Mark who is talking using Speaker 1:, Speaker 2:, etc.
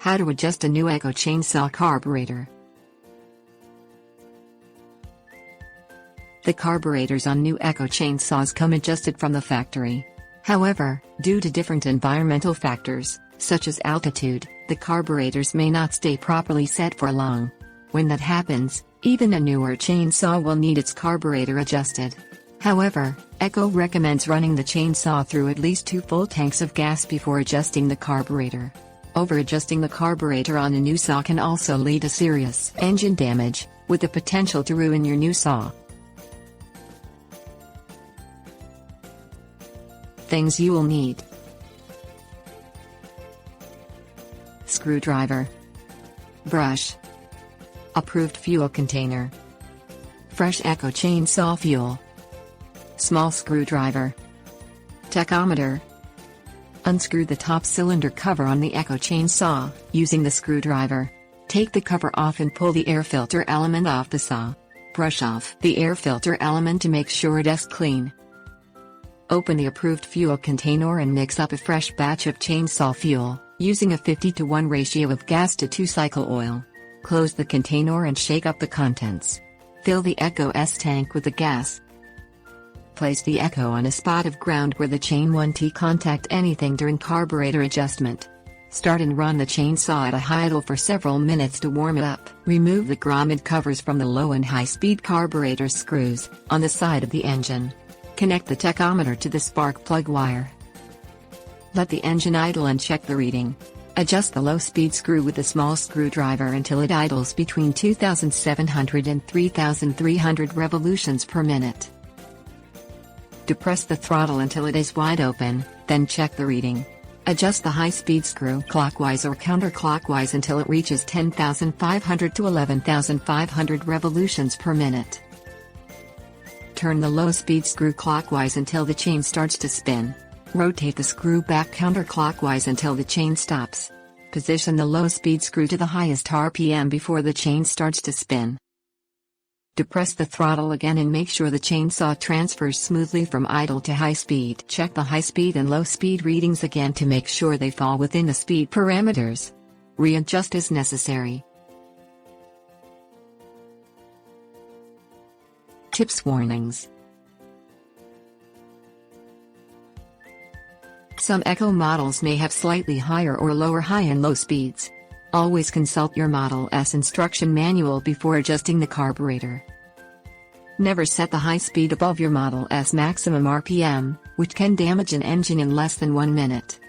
Speaker 1: How to adjust a new Echo Chain Saw Carburetor. The carburetors on new Echo Chain Saws come adjusted from the factory. However, due to different environmental factors, such as altitude, the carburetors may not stay properly set for long. When that happens, even a newer chainsaw will need its carburetor adjusted. However, Echo recommends running the chainsaw through at least 2 full tanks of gas before adjusting the carburetor. Over-adjusting the carburetor on a new saw can also lead to serious engine damage, with the potential to ruin your new saw. Things you will need: screwdriver, brush, approved fuel container, fresh Echo Chain Saw fuel, small screwdriver, tachometer. Unscrew the top cylinder cover on the Echo Chain Saw using the screwdriver. Take the cover off and pull the air filter element off the saw. Brush off the air filter element to make sure it is clean. Open the approved fuel container and mix up a fresh batch of chainsaw fuel, using a 50:1 ratio of gas to 2-cycle oil. Close the container and shake up the contents. Fill the Echo S tank with the gas. Place the Echo on a spot of ground where the chain won't contact anything during carburetor adjustment. Start and run the chainsaw at a high idle for several minutes to warm it up. Remove the grommet covers from the low and high-speed carburetor screws on the side of the engine. Connect the tachometer to the spark plug wire. Let the engine idle and check the reading. Adjust the low-speed screw with a small screwdriver until it idles between 2,700 and 3,300 revolutions per minute. Depress the throttle until it is wide open, then check the reading. Adjust the high-speed screw clockwise or counterclockwise until it reaches 10,500 to 11,500 revolutions per minute. Turn the low-speed screw clockwise until the chain starts to spin. Rotate the screw back counterclockwise until the chain stops. Position the low-speed screw to the highest RPM before the chain starts to spin. Depress the throttle again and make sure the chainsaw transfers smoothly from idle to high speed. Check the high speed and low speed readings again to make sure they fall within the speed parameters. Readjust as necessary. Tips: warnings. Some Echo models may have slightly higher or lower high and low speeds. Always consult your Model S instruction manual before adjusting the carburetor. Never set the high speed above your Model S maximum RPM, which can damage an engine in less than 1 minute.